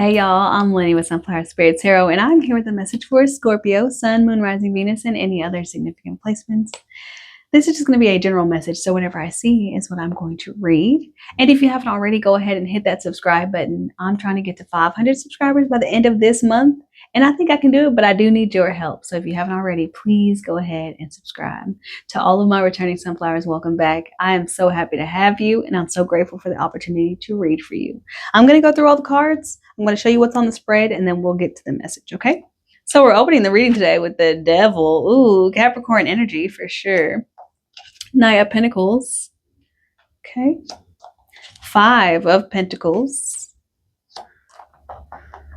Hey y'all, I'm Lynnie with Sunflower Spirit Tarot, and I'm here with a message for Scorpio, Sun, Moon, Rising, Venus, and any other significant placements. This is just going to be a general message, so whatever I see is what I'm going to read. And if you haven't already, go ahead and hit that subscribe button. I'm trying to get to 500 subscribers by the end of this month, and I think I can do it, but I do need your help. So if you haven't already, please go ahead and subscribe. To all of my returning sunflowers, welcome back. I am so happy to have you, and I'm so grateful for the opportunity to read for you. I'm going to go through all the cards. I'm going to show you what's on the spread, and then we'll get to the message, okay? So we're opening the reading today with the Devil. Ooh, Capricorn energy for sure. Knight of Pentacles. Okay. 5 of Pentacles.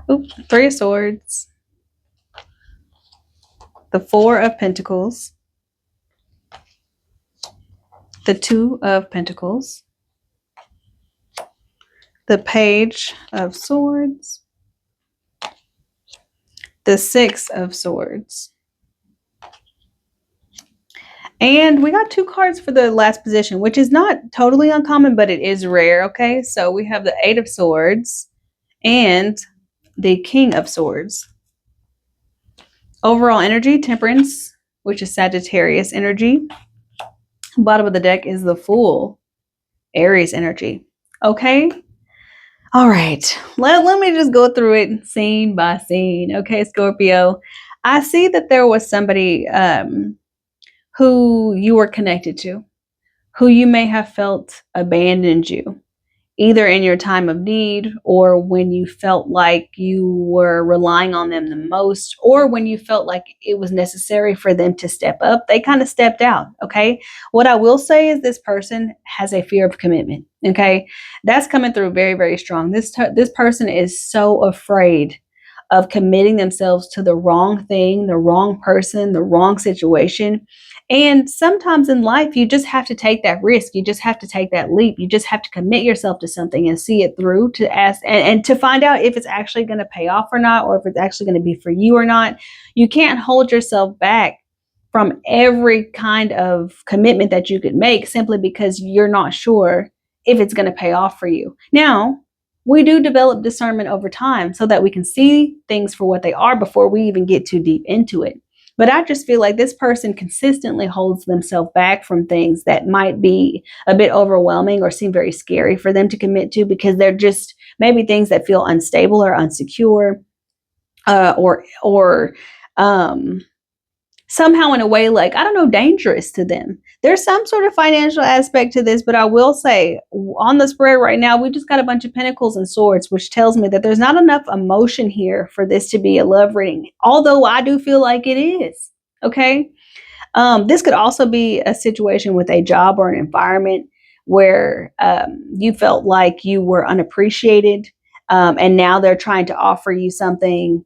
Oops, 3 of Swords. The 4 of Pentacles. The 2 of Pentacles. The Page of Swords. The 6 of Swords. And we got 2 cards for the last position, which is not totally uncommon, but it is rare, okay? So we have the 8 of Swords and the King of Swords. Overall energy, Temperance, which is Sagittarius energy. Bottom of the deck is the Fool, Aries energy. Okay? All right. Let me just go through it scene by scene. Okay, Scorpio. I see that there was somebody who you were connected to, who you may have felt abandoned you, either in your time of need or when you felt like you were relying on them the most, or when you felt like it was necessary for them to step up. They kind of stepped out, okay? What I will say is this person has a fear of commitment, okay? That's coming through very, very strong. This person is so afraid of committing themselves to the wrong thing, the wrong person, the wrong situation. And sometimes in life, you just have to take that risk. You just have to take that leap. You just have to commit yourself to something and see it through to ask and to find out if it's actually going to pay off or not, or if it's actually going to be for you or not. You can't hold yourself back from every kind of commitment that you could make simply because you're not sure if it's going to pay off for you. Now, we do develop discernment over time so that we can see things for what they are before we even get too deep into it. But I just feel like this person consistently holds themselves back from things that might be a bit overwhelming or seem very scary for them to commit to, because they're just maybe things that feel unstable or unsecure, or somehow in a way, like, I don't know, dangerous to them. There's some sort of financial aspect to this, but I will say on the spread right now, we just got a bunch of pentacles and swords, which tells me that there's not enough emotion here for this to be a love reading, although I do feel like it is, okay? This could also be a situation with a job or an environment where you felt like you were unappreciated, and now they're trying to offer you something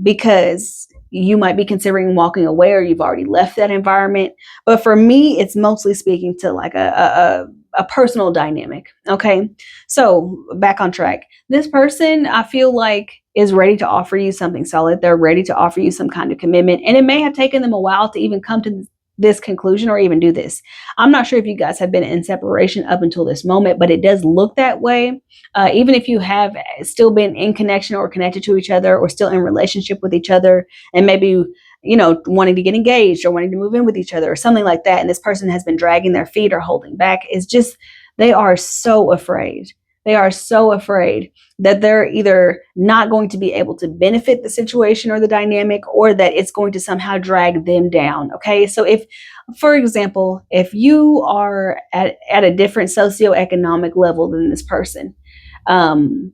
because you might be considering walking away, or you've already left that environment. But for me, it's mostly speaking to like a personal dynamic. Okay. So back on track. This person, I feel like, is ready to offer you something solid. They're ready to offer you some kind of commitment. And it may have taken them a while to even come to this conclusion or even do this. I'm not sure if you guys have been in separation up until this moment, but it does look that way. Even if you have still been in connection or connected to each other, or still in relationship with each other, and maybe, you know, wanting to get engaged or wanting to move in with each other or something like that, and this person has been dragging their feet or holding back, is just, they are so afraid. They are so afraid that they're either not going to be able to benefit the situation or the dynamic, or that it's going to somehow drag them down. Okay. So if, for example, if you are at a different socioeconomic level than this person, and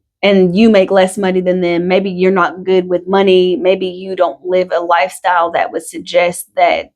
you make less money than them, maybe you're not good with money, maybe you don't live a lifestyle that would suggest that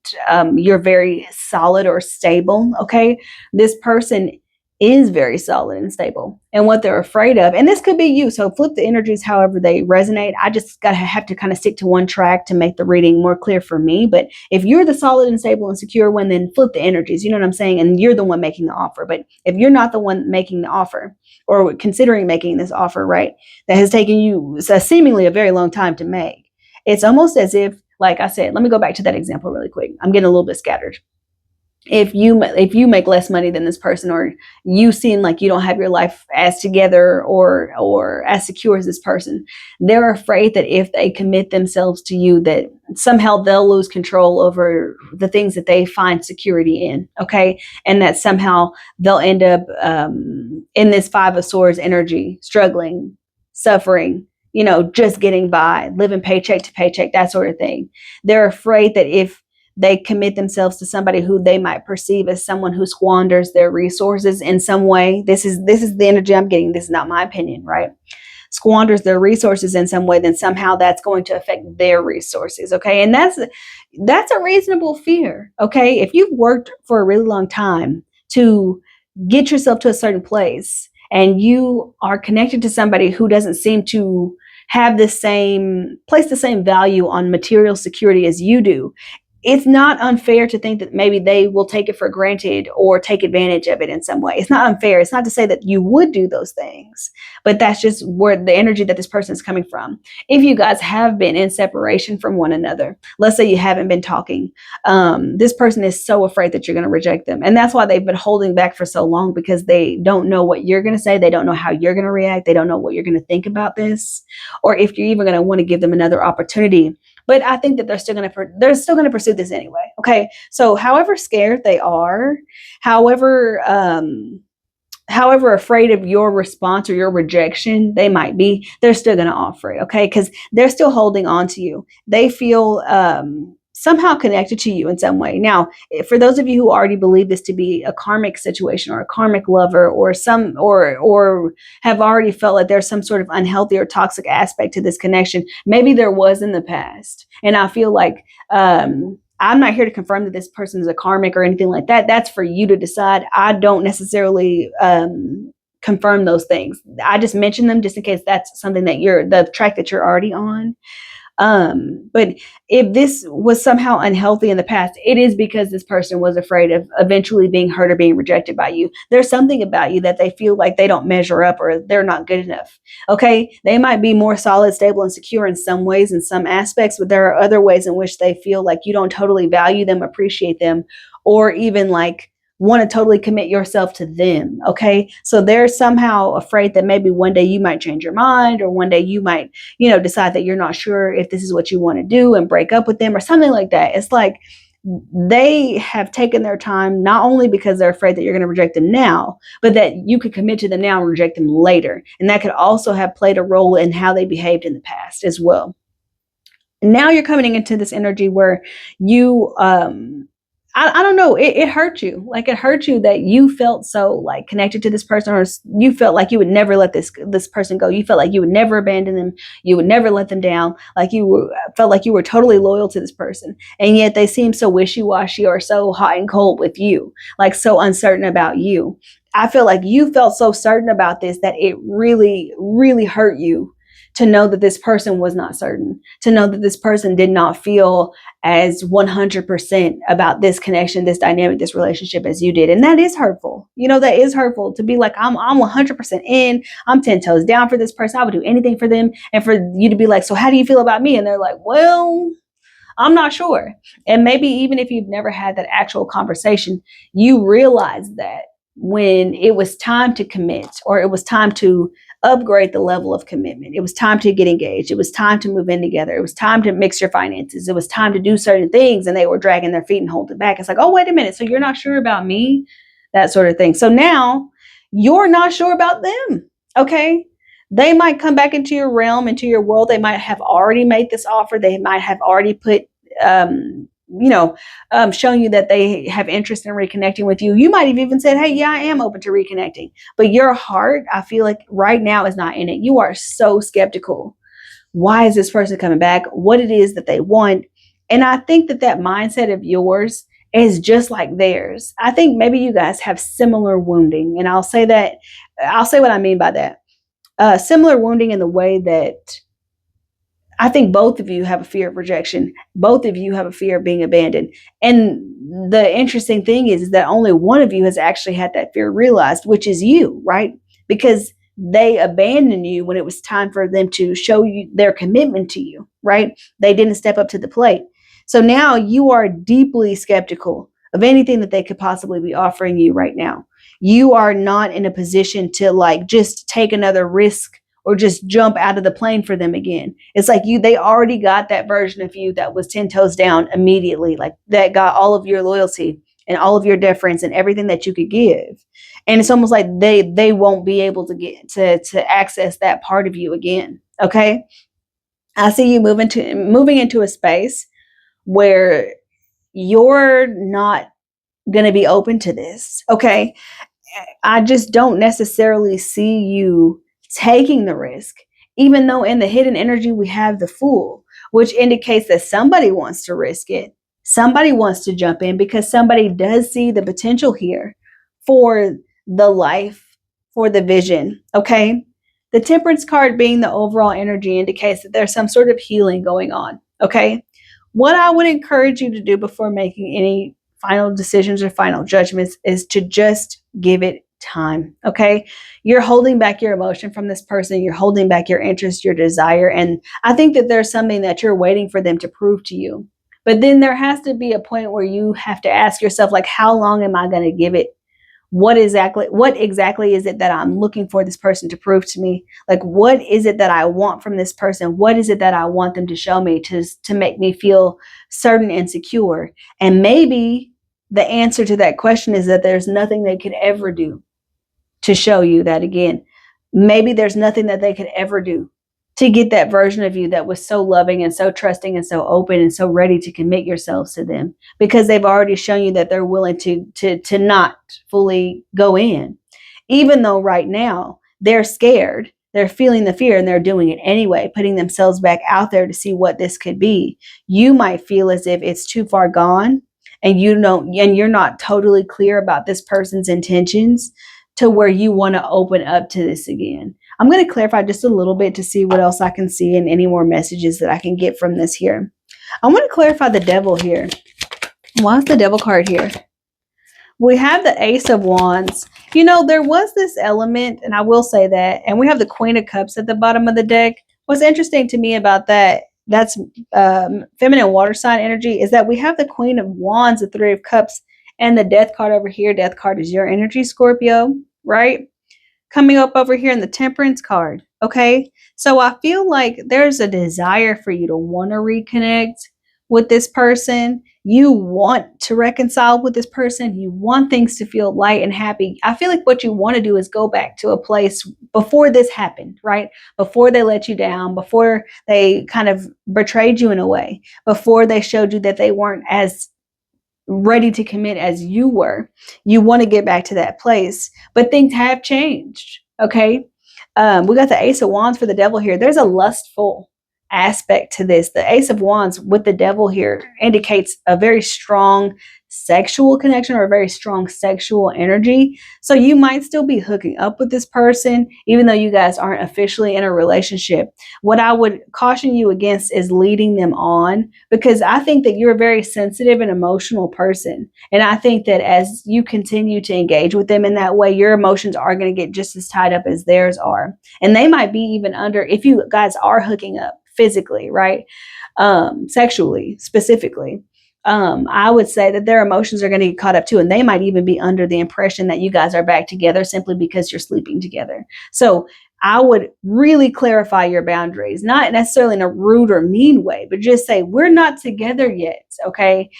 you're very solid or stable. Okay. This person is very solid and stable, and what they're afraid of, and this could be you, so flip the energies however they resonate. I just have to kind of stick to one track to make the reading more clear for me. But if you're the solid and stable and secure one, then flip the energies, you know what I'm saying, and you're the one making the offer. But if you're not the one making the offer, or considering making this offer, right, that has taken you seemingly a very long time to make, it's almost as if, like I said, let me go back to that example really quick. I'm getting a little bit scattered. if you make less money than this person, or you seem like you don't have your life as together or as secure as this person, they're afraid that if they commit themselves to you, that somehow they'll lose control over the things that they find security in. Okay. And that somehow they'll end up in this Five of Swords energy, struggling, suffering, just getting by, living paycheck to paycheck, that sort of thing. They're afraid that if they commit themselves to somebody who they might perceive as someone who squanders their resources in some way. This is the energy I'm getting. This is not my opinion, right? Squanders their resources in some way, then somehow that's going to affect their resources. Okay. And that's a reasonable fear. Okay. If you've worked for a really long time to get yourself to a certain place, and you are connected to somebody who doesn't seem to have the same value on material security as you do, it's not unfair to think that maybe they will take it for granted or take advantage of it in some way. It's not unfair. It's not to say that you would do those things, but that's just where the energy that this person is coming from. If you guys have been in separation from one another, let's say you haven't been talking, this person is so afraid that you're going to reject them. And that's why they've been holding back for so long, because they don't know what you're going to say. They don't know how you're going to react. They don't know what you're going to think about this, or if you're even going to want to give them another opportunity. But I think that they're still going to pursue this anyway. Okay. So however scared they are, however afraid of your response or your rejection they might be, they're still going to offer it. Okay. Because they're still holding on to you. They feel somehow connected to you in some way. Now, for those of you who already believe this to be a karmic situation or a karmic lover, or have already felt like there's some sort of unhealthy or toxic aspect to this connection, maybe there was in the past. And I feel like I'm not here to confirm that this person is a karmic or anything like that. That's for you to decide. I don't necessarily confirm those things. I just mention them just in case that's something that the track that you're already on. But if this was somehow unhealthy in the past, it is because this person was afraid of eventually being hurt or being rejected by you. There's something about you that they feel like they don't measure up, or they're not good enough. Okay. They might be more solid, stable, and secure in some ways, in some aspects, but there are other ways in which they feel like you don't totally value them, appreciate them, or even like want to totally commit yourself to them. Okay. So they're somehow afraid that maybe one day you might change your mind, or one day you might, decide that you're not sure if this is what you want to do and break up with them or something like that. It's like they have taken their time, not only because they're afraid that you're going to reject them now, but that you could commit to them now and reject them later. And that could also have played a role in how they behaved in the past as well. And now you're coming into this energy where you, I don't know. It hurt you. Like, it hurt you that you felt so like connected to this person, or you felt like you would never let this person go. You felt like you would never abandon them. You would never let them down. Like felt like you were totally loyal to this person. And yet they seem so wishy-washy, or so hot and cold with you, like so uncertain about you. I feel like you felt so certain about this that it really, really hurt you to know that this person was not certain, to know that this person did not feel as 100% about this connection, this dynamic, this relationship as you did. And that is hurtful. That is hurtful to be like, I'm 100% in, I'm 10 toes down for this person. I would do anything for them. And for you to be like, so how do you feel about me? And they're like, well, I'm not sure. And maybe even if you've never had that actual conversation, you realize that when it was time to commit, or it was time to upgrade the level of commitment, it was time to get engaged, it was time to move in together, it was time to mix your finances, it was time to do certain things, and they were dragging their feet and holding back. It's like, oh, wait a minute, so you're not sure about me? That sort of thing. So now you're not sure about them. Okay. They might come back into your realm, into your world. They might have already made this offer. They might have already put showing you that they have interest in reconnecting with you. You might have even said, hey, yeah, I am open to reconnecting. But your heart, I feel like right now, is not in it. You are so skeptical. Why is this person coming back? What it is that they want? And I think that mindset of yours is just like theirs. I think maybe you guys have similar wounding. And I'll say what I mean by that. Similar wounding in the way that I think both of you have a fear of rejection. Both of you have a fear of being abandoned. And the interesting thing is that only one of you has actually had that fear realized, which is you, right? Because they abandoned you when it was time for them to show you their commitment to you, right? They didn't step up to the plate. So now you are deeply skeptical of anything that they could possibly be offering you right now. You are not in a position to like just take another risk or just jump out of the plane for them again. It's like they already got that version of you that was 10 toes down immediately, like that got all of your loyalty and all of your deference and everything that you could give. And it's almost like they won't be able to get to access that part of you again. Okay. I see you moving into a space where you're not going to be open to this. Okay. I just don't necessarily see you taking the risk, even though in the hidden energy we have the Fool, which indicates that somebody wants to risk it. Somebody wants to jump in because somebody does see the potential here for the life, for the vision. Okay. The Temperance card being the overall energy indicates that there's some sort of healing going on. Okay. What I would encourage you to do before making any final decisions or final judgments is to just give it time. Okay. You're holding back your emotion from this person. You're holding back your interest, your desire. And I think that there's something that you're waiting for them to prove to you. But then there has to be a point where you have to ask yourself, like, how long am I going to give it? What exactly is it that I'm looking for this person to prove to me? Like, what is it that I want from this person? What is it that I want them to show me to make me feel certain and secure? And maybe the answer to that question is that there's nothing they could ever do to show you that again. Maybe there's nothing that they could ever do to get that version of you that was so loving and so trusting and so open and so ready to commit yourselves to them, because they've already shown you that they're willing to not fully go in, even though right now they're scared. They're feeling the fear and they're doing it anyway, putting themselves back out there to see what this could be. You might feel as if it's too far gone and you're not totally clear about this person's intentions to where you want to open up to this again. I'm going to clarify just a little bit to see what else I can see and any more messages that I can get from this here. I want to clarify the Devil here. Why is the Devil card here? We have the Ace of Wands. You know, there was this element, and I will say that, and we have the Queen of Cups at the bottom of the deck. What's interesting to me about that's feminine water sign energy, is that we have the Queen of Wands, the Three of Cups, and the Death card over here. Death card is your energy, Scorpio, right? Coming up over here in the Temperance card. Okay. So I feel like there's a desire for you to want to reconnect with this person. You want to reconcile with this person. You want things to feel light and happy. I feel like what you want to do is go back to a place before this happened, right? Before they let you down, before they kind of betrayed you in a way, before they showed you that they weren't as ready to commit as you were. You want to get back to that place, but things have changed. Okay. We got the Ace of Wands for the Devil here. There's a lustful aspect to this. The Ace of Wands with the Devil here indicates a very strong sexual connection or a very strong sexual energy. So you might still be hooking up with this person, even though you guys aren't officially in a relationship. What I would caution you against is leading them on, because I think that you're a very sensitive and emotional person. And I think that as you continue to engage with them in that way, your emotions are going to get just as tied up as theirs are. And they might be even under, if you guys are hooking up physically, right? Sexually, specifically. I would say that their emotions are going to get caught up too. And they might even be under the impression that you guys are back together simply because you're sleeping together. So I would really clarify your boundaries, not necessarily in a rude or mean way, but just say, we're not together yet. Okay.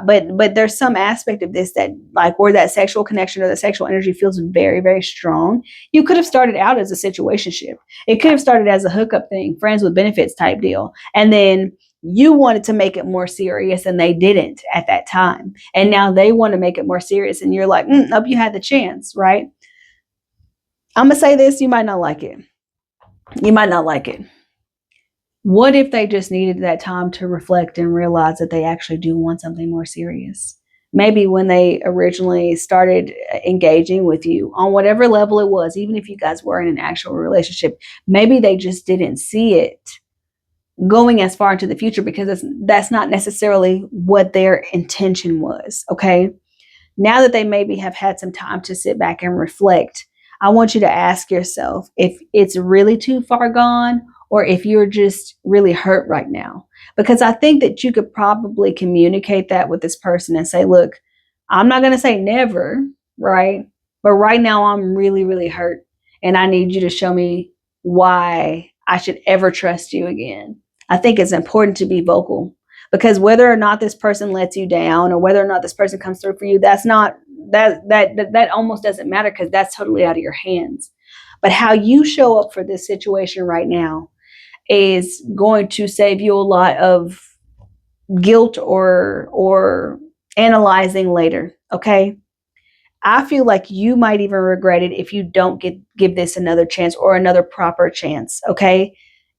But there's some aspect of this that, like, where that sexual connection or the sexual energy feels very, very strong. You could have started out as a situationship. It could have started as a hookup thing, friends with benefits type deal. And then you wanted to make it more serious and they didn't at that time. And now they want to make it more serious. And you're like, nope, you had the chance, right? I'm going to say this, you might not like it. You might not like it. What if they just needed that time to reflect and realize that they actually do want something more serious? Maybe when they originally started engaging with you on whatever level it was, even if you guys were in an actual relationship, maybe they just didn't see it going as far into the future because that's not necessarily what their intention was. Okay. Now that they maybe have had some time to sit back and reflect, I want you to ask yourself if it's really too far gone or if you're just really hurt right now. Because I think that you could probably communicate that with this person and say, look, I'm not going to say never, right? But right now I'm really, really hurt. And I need you to show me why I should ever trust you again. I think it's important to be vocal, because whether or not this person lets you down or whether or not this person comes through for you, that's not, that almost doesn't matter, because that's totally out of your hands. But how you show up for this situation right now is going to save you a lot of guilt or analyzing later. Okay. I feel like you might even regret it if you don't give this another chance or another proper chance. Okay.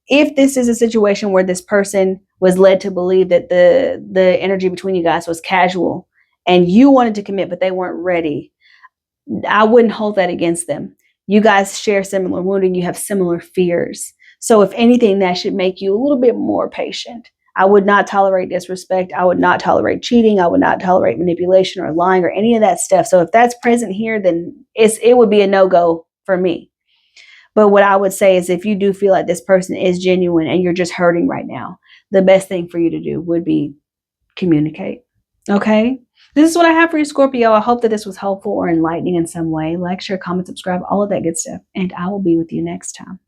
If this is a situation where this person was led to believe that the energy between you guys was casual and you wanted to commit, but they weren't ready, I wouldn't hold that against them. You guys share similar wounding, you have similar fears. So if anything, that should make you a little bit more patient. I would not tolerate disrespect. I would not tolerate cheating. I would not tolerate manipulation or lying or any of that stuff. So if that's present here, then it would be a no-go for me. But what I would say is, if you do feel like this person is genuine and you're just hurting right now, the best thing for you to do would be communicate. Okay? This is what I have for you, Scorpio. I hope that this was helpful or enlightening in some way. Like, share, comment, subscribe, all of that good stuff. And I will be with you next time.